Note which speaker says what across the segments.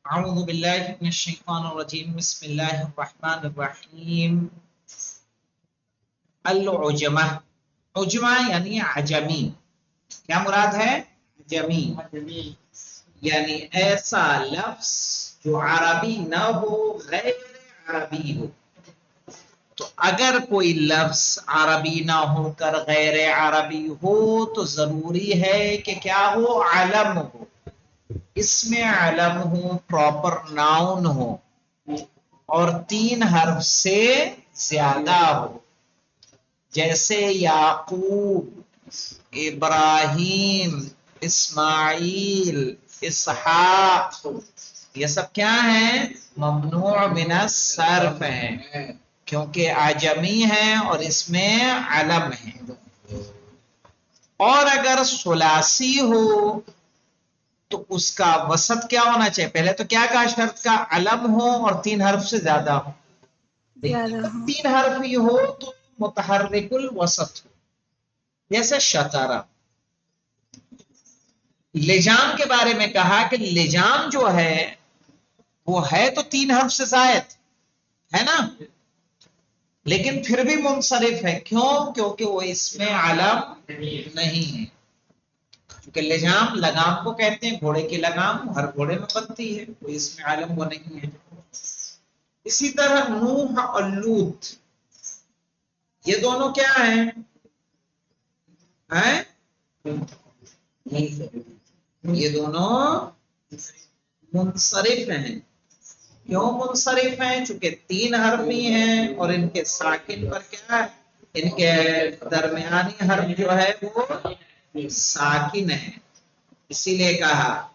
Speaker 1: اعوذ باللہ من الشیطان الرجیم بسم اللہ الرحمن الرحیم العجمہ عجمہ یعنی عجمی کیا مراد ہے عجمی یعنی ایسا لفظ جو عربی نہ ہو غیر عربی ہو تو اگر کوئی لفظ عربی نہ ہو کر غیر عربی ہو تو ضروری ہے کہ کیا ہو علم ہو اس میں علم ہو پراپر ناؤن ہو اور 3 حرف سے زیادہ ہو جیسے یعقوب ابراہیم اسماعیل اسحاق یہ سب کیا ہیں ممنوع من الصرف ہیں کیونکہ عجمی ہیں اور اس میں علم ہے اور اگر ثلاثی ہو تو اس کا وسط کیا ہونا چاہیے پہلے تو کیا کہا شرط کا علم ہو اور 3 حرف سے زیادہ ہو
Speaker 2: زیادہ ہو
Speaker 1: 3 حرف ہی ہو تو متحرک الوسط ہو جیسے شطرہ لجام کے بارے میں کہا کہ لجام جو ہے وہ ہے تو 3 حرف سے زائد ہے نا لیکن پھر بھی منصرف ہے کیوں کیونکہ وہ اس میں علم نہیں ہے کیونکہ لجام لگام کو کہتے ہیں گھوڑے کی لگام ہر گھوڑے میں بنتی ہے وہ اس میں علم وہ نہیں ہے اسی طرح نوح اور لوط یہ دونوں کیا ہیں یہ دونوں منصرف ہیں کیوں منصرف ہیں چونکہ 3 حرفی ہیں اور ان کے ساکن پر کیا ہے ان کے درمیانی حرف جو ہے وہ ساکن ہے اسی لیے کہا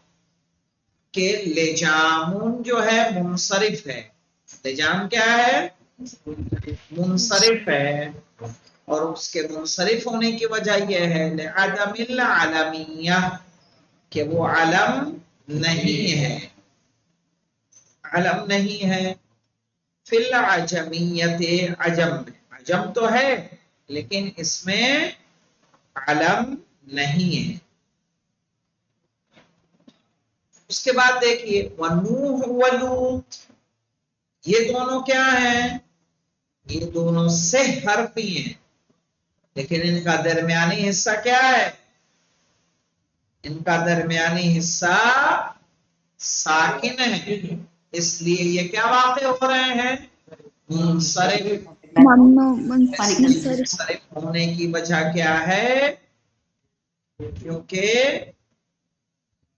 Speaker 1: کہ لجامون جو ہے منصرف ہے لجام کیا ہے منصرف ہے اور اس کے منصرف ہونے کی وجہ یہ ہے لعدم العلمیہ کہ وہ علم نہیں ہے علم نہیں ہے فی العجمیت عجم میں عجم تو ہے لیکن اس میں علم نہیں ہے اس کے بعد دیکھیے ونوح ولوط یہ دونوں کیا ہیں یہ دونوں سے حرفی ہیں لیکن ان کا درمیانی حصہ کیا ہے ان کا درمیانی حصہ ساکن ہے اس لیے یہ کیا واقع ہو رہے ہیں منصرف
Speaker 2: ممنوع منصرف
Speaker 1: منصرف ہونے کی وجہ کیا ہے کیونکہ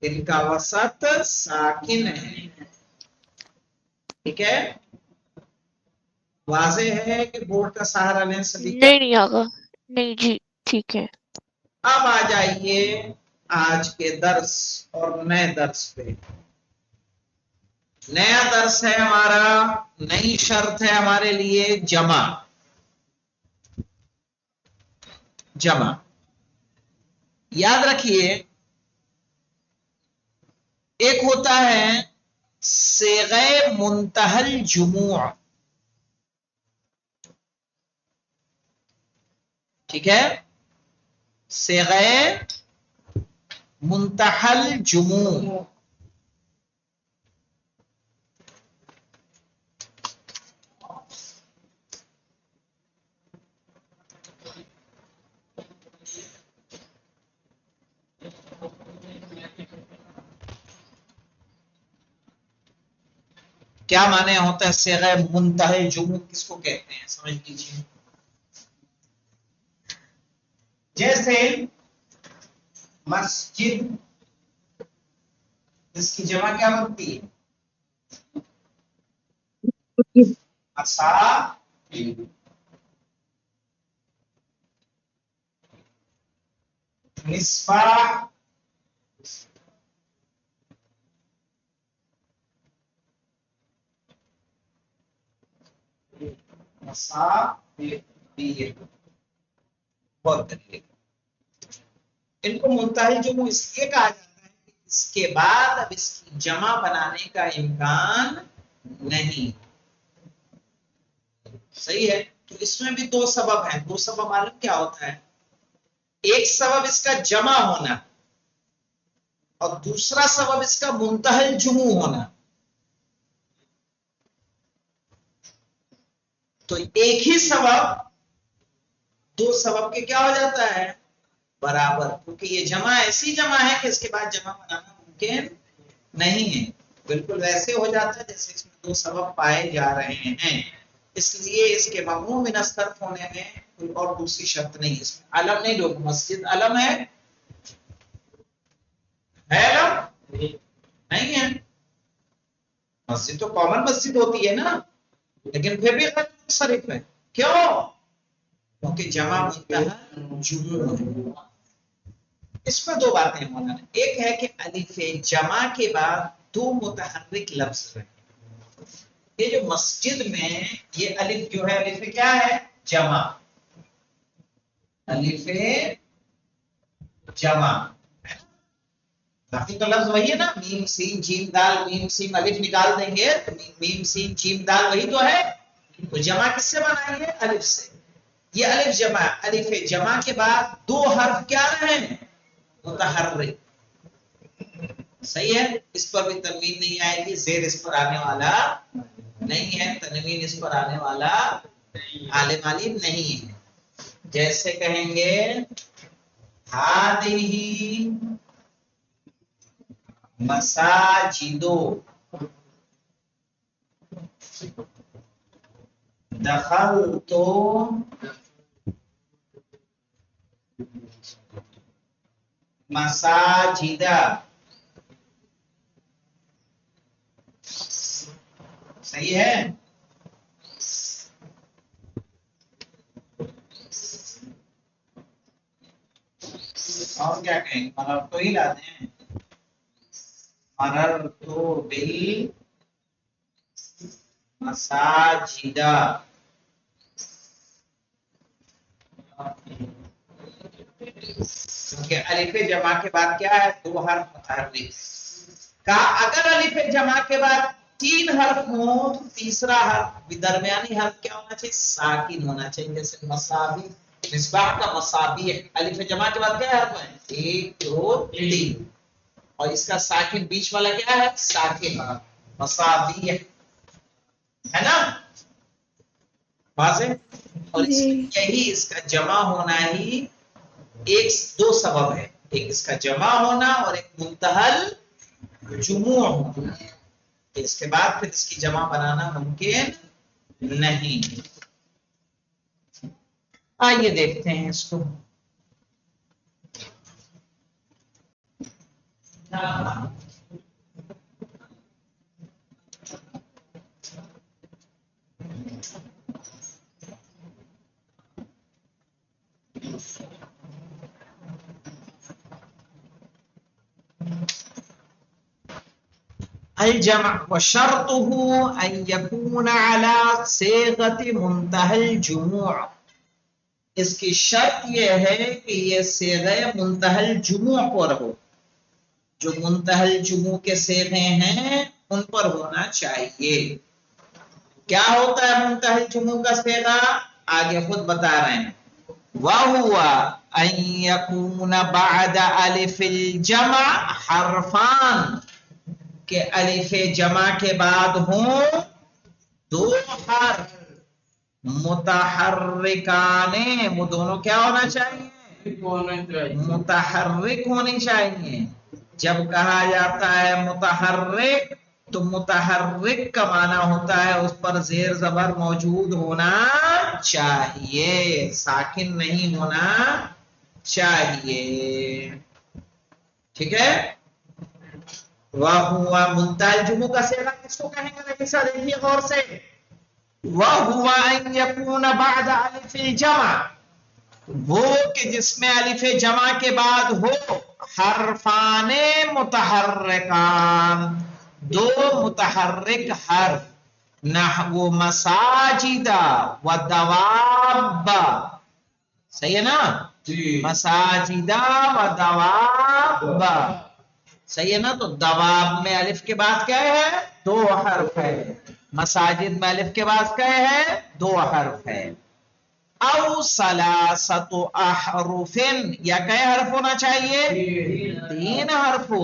Speaker 1: ان کا وسط ساکن ہے ٹھیک ہے واضح ہے کہ بورڈ کا سہارا لیں سبھی کا
Speaker 3: نہیں آگا نہیں جی ٹھیک ہے
Speaker 1: اب آ جائیے آج کے درس اور نئے درس پہ نیا درس ہے ہمارا نئی شرط ہے ہمارے لیے جمع جمع یاد رکھیے ایک ہوتا ہے صیغہ منتہی الجموع ٹھیک ہے صیغہ منتہی الجموع کیا معنی ہوتا ہے صیغہ منتہی الجموع کس کو کہتے ہیں سمجھ لیجیے جیسے مسجد اس کی جمع کیا بنتی ہے مساجد مصباح مصابیح بہت طریقے ان کو منتہی الجموع اس لیے کہا جاتا ہے کہ اس کے بعد اب اس کی جمع بنانے کا امکان نہیں صحیح ہے تو اس میں بھی 2 سبب ہیں 2 سبب معلوم کیا ہوتا ہے ایک سبب اس کا جمع ہونا اور دوسرا سبب اس کا منتہی الجموع ہونا تو ایک ہی سبب دو سبب کے کیا ہو جاتا ہے برابر، کیونکہ یہ جمع ایسی جمع ہے کہ اس کے بعد جمع بنانا ممکن نہیں ہے، بالکل ویسے ہو جاتا ہے جیسے اس میں دو سبب پائے جا رہے ہیں، اس لیے اس کے ممنوع من الصرف ہونے میں کوئی اور دوسری شرط نہیں، اس میں علم نہیں، لوگ مسجد علم ہے علم نہیں ہے، مسجد تو کامن مسجد ہوتی ہے نا، لیکن پھر بھی غیر منصرف ہے، کیوں؟ کیونکہ جمع منتہی جموع ہے۔ اس میں دو باتیں مولانا، ایک ہے کہ الف جمع کے بعد دو متحرک لفظ ہیں، یہ جو مسجد میں یہ الف جو ہے الف کیا ہے جمع، الف جمع، باقی تو لفظ وہی ہے نا، میم سین جیم دال، میم سین الف نکال دیں گے تو میم سین جیم دال وہی تو ہے، تو جمع کس سے بنائیں گے الف سے، یہ الف جمع، الف جمع کے بعد دو حرف کیا رہے ہیں متحرک، صحیح ہے، اس پر بھی تنوین نہیں آئے گی، زیر اس پر آنے والا نہیں ہے، تنوین اس پر آنے والا عالم علیم نہیں ہے، جیسے کہیں گے ہادہی مساجدو، دخلتو مساجدہ، صحیح ہے، اور کیا کہیں گے مرر تو ہی لاتے ہیں، مرر تو بل مساجدہ، کیونکہ الف جمع کے بعد کیا ہے دو حرف متحرک، اگر الف جمع کے بعد تین حرف ہوں تو تیسرا حرف درمیانی حرف کیا ہونا چاہیے ساکن ہونا چاہیے، جیسے مصابیح، مصباح کا مصابیح، الف جمع کے بعد کیا حرف ہے ایک دو تین، اور اس کا ساکن بیچ والا کیا ہے ساکن، مصابیح ہے نا واضح، اور اس میں یہی اس کا جمع ہونا ہی ایک دو سبب ہے، ایک اس کا جمع ہونا اور ایک منتہل جموع ہونا، اس کے بعد پھر اس کی جمع بنانا ممکن نہیں، آئیے دیکھتے ہیں اس کو، الجمع وشرطه ان يكون على صيغة منتهى الجموع، اس کی شرط یہ ہے کہ یہ صیغہ منتہی الجموع پر ہو، جو منتہی الجموع کے صیغے ہیں ان پر ہونا چاہیے، کیا ہوتا ہے منتہی الجموع کا صیغہ آگے خود بتا رہے ہیں، وَهُوَ أَن يَكُونَ بَعْدَ أَلِفِ الْجَمْعِ حَرْفَانِ، کہ الف جمع کے بعد ہوں دو حرف متحرکان، وہ دونوں کیا ہونا چاہیے متحرک ہونی چاہیے، جب کہا جاتا ہے متحرک تو متحرک کا معنی ہوتا ہے اس پر زیر زبر موجود ہونا چاہیے، ساکن نہیں ہونا چاہیے، ٹھیک ہے، وَهُوَ منتہی الجموع کا صیغہ کس کو کہیں گے ایسا دیکھیے غور سے، وَهُوَ أَن يَكُونَ بَعْدَ أَلِفِ الْجَمْعِ، وہ کہ جس میں الف جمع کے بعد ہو حرفان متحرکان، دو متحرک حرف، نحو مساجد و دواب، صحیح ہے نا مساجد و دواب، صحیح ہے نا، تو دواب میں الف کے بعد کیا ہے دو حرف ہے، مساجد میں الف کے بعد کیا ہے دو حرف ہے، او ثلاثت احرف، یا کئے حرف ہونا چاہیے تین حرف ہو،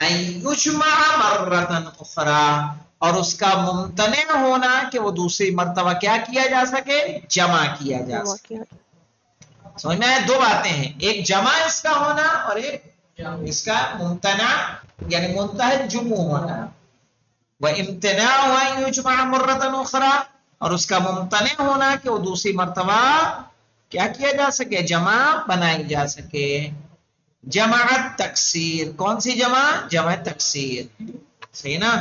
Speaker 1: ان یجمع مرۃ اخرى، اور اس کا ممتنع ہونا کہ وہ دوسری مرتبہ کیا کیا جا سکے، جمع کیا جا
Speaker 3: جمع
Speaker 1: سکے.
Speaker 3: کیا.
Speaker 1: سمجھ میں آئے؟ دو باتیں ہیں، ایک جمع اس کا ہونا اور ایک اس کا ممتنع یعنی منتہی جمع ہونا. وہ امتناع ہوا یجمع مرۃ اخرى، اور اس کا ممتنع ہونا کہ وہ دوسری مرتبہ کیا کیا جا سکے، جمع بنائی جا سکے. جمع تکسیر، کون سی جمع؟ جمع تکسیر. صحیح نا؟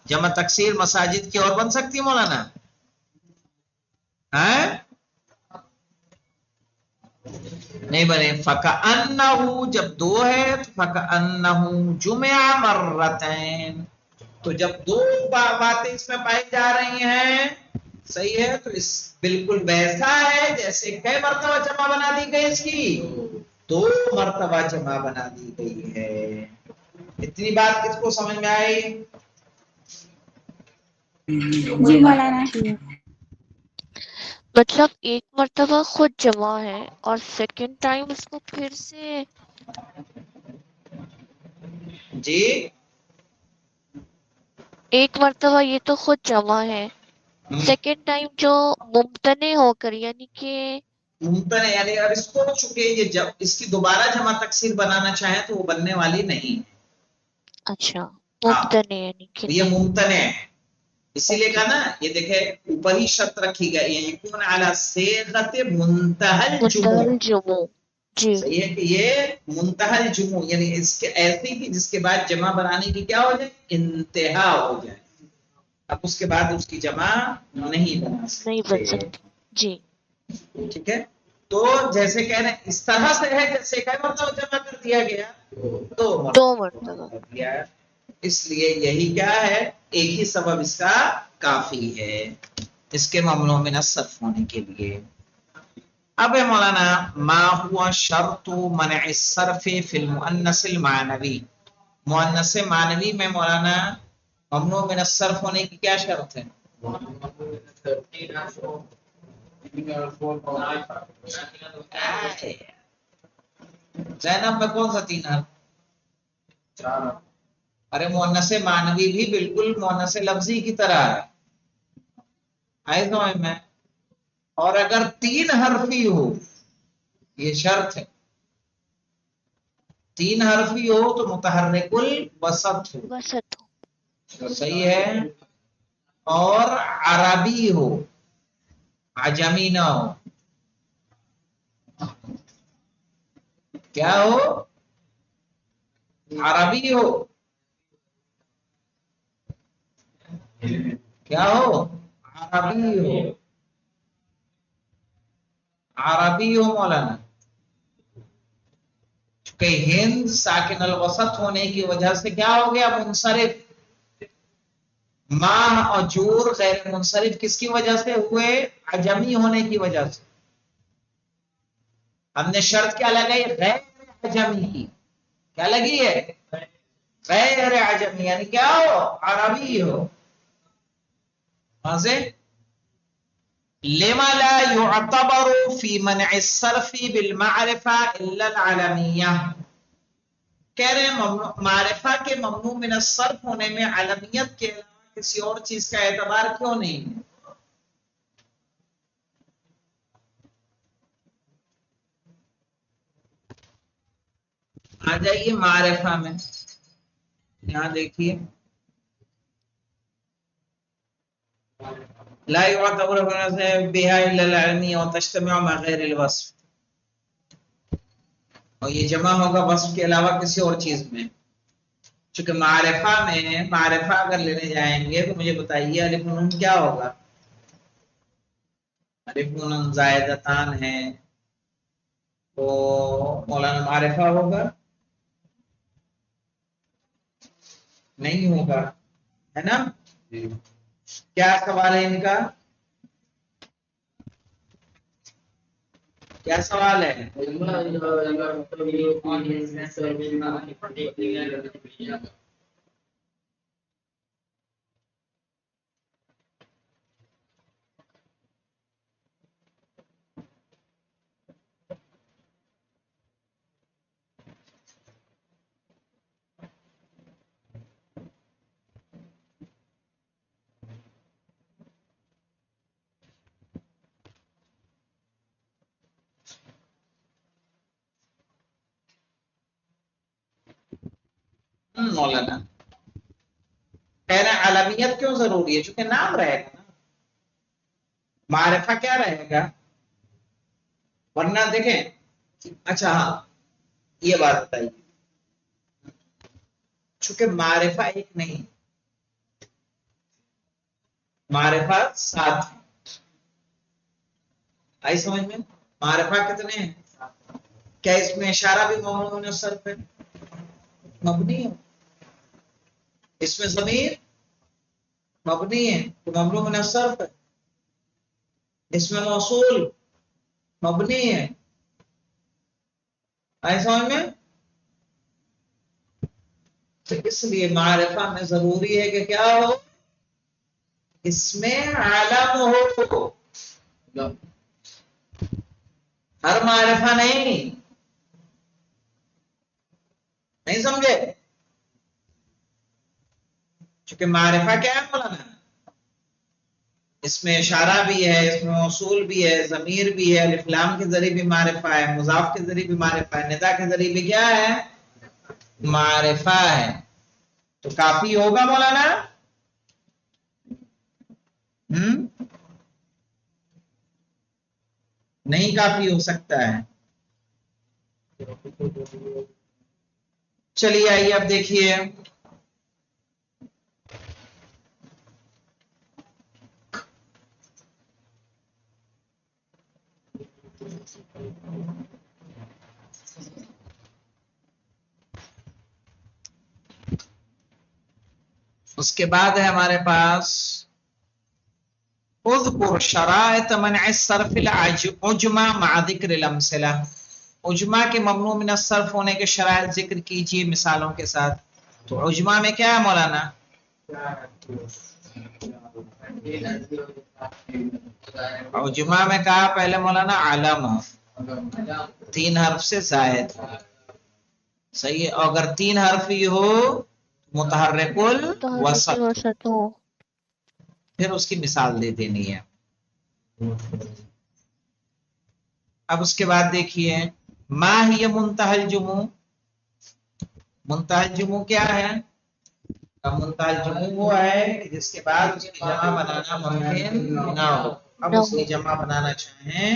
Speaker 1: جمع تکسیر مساجد کی اور بن سکتی ہے مولانا؟ ہاں نہیں بنے. فَكَأَنَّهُ، جب دو ہے تو فَكَأَنَّهُ جُمِعَ مَرَّتَيْن، تو جب دو باتیں اس میں پائی جا رہی ہیں، صحیح ہے، تو اس بالکل ویسا ہے جیسے کئی مرتبہ جمع بنا دی گئی، اس کی دو مرتبہ جمع بنا دی گئی ہے. اتنی بات کس کو سمجھ میں آئی؟
Speaker 2: جی مولانا.
Speaker 3: جی مطلب ایک مرتبہ خود جمع ہے اور سیکنڈ ٹائم اس کو پھر سے
Speaker 1: جی
Speaker 3: ایک مرتبہ یہ تو خود جمع ہے، سیکنڈ ٹائم جو ممتنع ہو کر یعنی کہ
Speaker 1: ممکن ہے، یعنی اور اس کو چونکہ یہ جب اس کی دوبارہ جمع تکسیر بنانا چاہیں تو وہ بننے والی نہیں.
Speaker 3: اچھا
Speaker 1: ہاں
Speaker 3: ممتنع یعنی کہ
Speaker 1: یہ
Speaker 3: نہیں.
Speaker 1: ممتنع ہے، اسی لیے
Speaker 3: اوکے
Speaker 1: کہا نا، یہ دیکھے اوپر ہی شرط رکھی گئی ہے، یکون علی صیغۃ منتہی الجموع.
Speaker 3: منتہل جموں. جی
Speaker 1: صحیح ہے کہ یہ منتہی الجموع یعنی اس کے ایسی کی جس کے بعد جمع بنانے کی کیا ہو جائے، انتہا ہو جائے. اب اس کے بعد اس کی جمع نہیں بنا
Speaker 3: نہیں بن
Speaker 1: سکتے.
Speaker 3: سکتی. جی
Speaker 1: ٹھیک ہے، تو جیسے کہہ رہے ہیں اس طرح سے ہے جیسے کئی مرتبہ جمع کر دیا گیا، دو
Speaker 3: دو
Speaker 1: مرتبہ
Speaker 3: مرتبہ.
Speaker 1: کر دیا. اس لیے یہی کیا ہے، ایک ہی سبب اس کا کافی ہے اس کے ممنوع من الصرف ہونے کے لیے. اب ہے مولانا ما ہوا شرط منع الصرف فی المؤنث المعنوی، مؤنث معنوی میں مولانا ممنوع من الصرف ہونے کی کیا شرط ہے؟ زینب میں کون سا تین حرف؟ ارے مؤنث معنوی بھی بالکل مؤنث لفظی کی طرح ہے، آئے سمجھ میں؟ اور اگر تین حرفی ہو، یہ شرط ہے، تین حرفی ہو تو متحرک الوسط ہو،
Speaker 3: وسط ہو.
Speaker 1: تو صحیح ہے، اور عربی ہو، عجمی نہ ہو. کیا ہو؟ عربی ہو. کیا ہو؟ عربی ہو. عربی ہو مولانا. کہ ہند ساکن الوسط ہونے کی وجہ سے کیا ہو گیا، منصرف. ماہ اور جور غیر منصرف کس کی وجہ سے ہوئے، عجمی ہونے کی وجہ سے. ہم نے شرط کیا لگائی، غیر عجمی کی. کیا لگی ہے؟ غیر عجمی یعنی کیا ہو، عربی ہو. وہاں سے لما لا يعتبر في منع الصرف بالمعرفة الا العلمية، کہہ رہے ہیں معرفہ کے ممنوع من الصرف ہونے میں علمیت کے علاوہ کسی اور چیز کا اعتبار کیوں نہیں ہے؟ آ جائیے معرفہ میں، یہاں دیکھیے لا يعتبر بها الا العلمية وتجتمع مع غير الوصف، اور یہ جمع ہوگا وصف کے علاوہ کسی اور چیز میں. چونکہ معرفہ میں، معرفہ اگر لینے جائیں گے تو مجھے بتائیے الف نون کیا ہوگا، الف نون زائدتان ہے تو مولانا معرفہ ہوگا؟ نہیں ہوگا، ہے نا؟ کیا سوال ہے ان کا، کیا سوال ہے؟ مولانا کہنا علمیت کیوں ضروری ہے؟ چونکہ نام رہے گا نا، معرفہ کیا رہے گا؟ ورنہ دیکھیں، اچھا ہاں یہ بات بتائیے، چونکہ معرفہ ایک نہیں، معرفہ 7 ہے، آئی سمجھ میں؟ معرفہ کتنے ہیں؟ کیا اس میں اشارہ بھی ممنوع من الصرف ہے؟ مبنی ہے۔ اس میں ضمیر مبنی ہے تو ممنوع من الصرف ہے۔ اس میں موصول مبنی ہے، آئی سمجھ میں؟ تو اس لیے معرفہ میں ضروری ہے کہ کیا ہو؟ اس میں علم ہو، ہر معرفہ نہیں سمجھے؟ چونکہ معرفہ کیا ہے مولانا؟ اس میں اشارہ بھی ہے، اس میں موصول بھی ہے، ضمیر بھی ہے، الف لام کے ذریعے بھی معرفہ ہے، مضاف کے ذریعے بھی معرفہ ہے، ندا کے ذریعے بھی کیا ہے؟ معرفہ ہے۔ تو کافی ہوگا مولانا؟ نہیں کافی ہو سکتا ہے۔ چلیے آئیے اب دیکھیے، اس کے بعد ہے ہمارے پاس اذکر شرائط منع الصرف العجمہ مع ذکر الامثلہ، عجمہ کے ممنوع من الصرف ہونے کے شرائط ذکر کیجیے مثالوں کے ساتھ۔ تو عجمہ میں کیا ہے مولانا؟ عجمہ میں کہا پہلے مولانا علم 3 حرف سے زائد، صحیح ہے، اور اگر 3 حرف ہی ہو متحرک الوسط،
Speaker 3: وسط ہو،
Speaker 1: پھر اس کی مثال دے دینی ہے۔ اب اس کے بعد دیکھیے ما ہی منتہی الجموع، منتہی الجموع کیا ہے؟ اب منتہی الجموع وہ ہے جس کے بعد اس کی جمع بنانا ممکن نہ ہو، اب اس کی جمع بنانا چاہیں،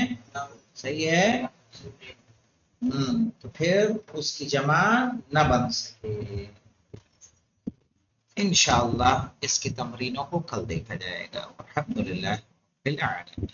Speaker 1: صحیح ہے، تو پھر اس کی جمع نہ بن سکے۔ انشاءاللہ اس کی تمرینوں کو کل دیکھا جائے گا۔ الحمدللہ بالعالمین۔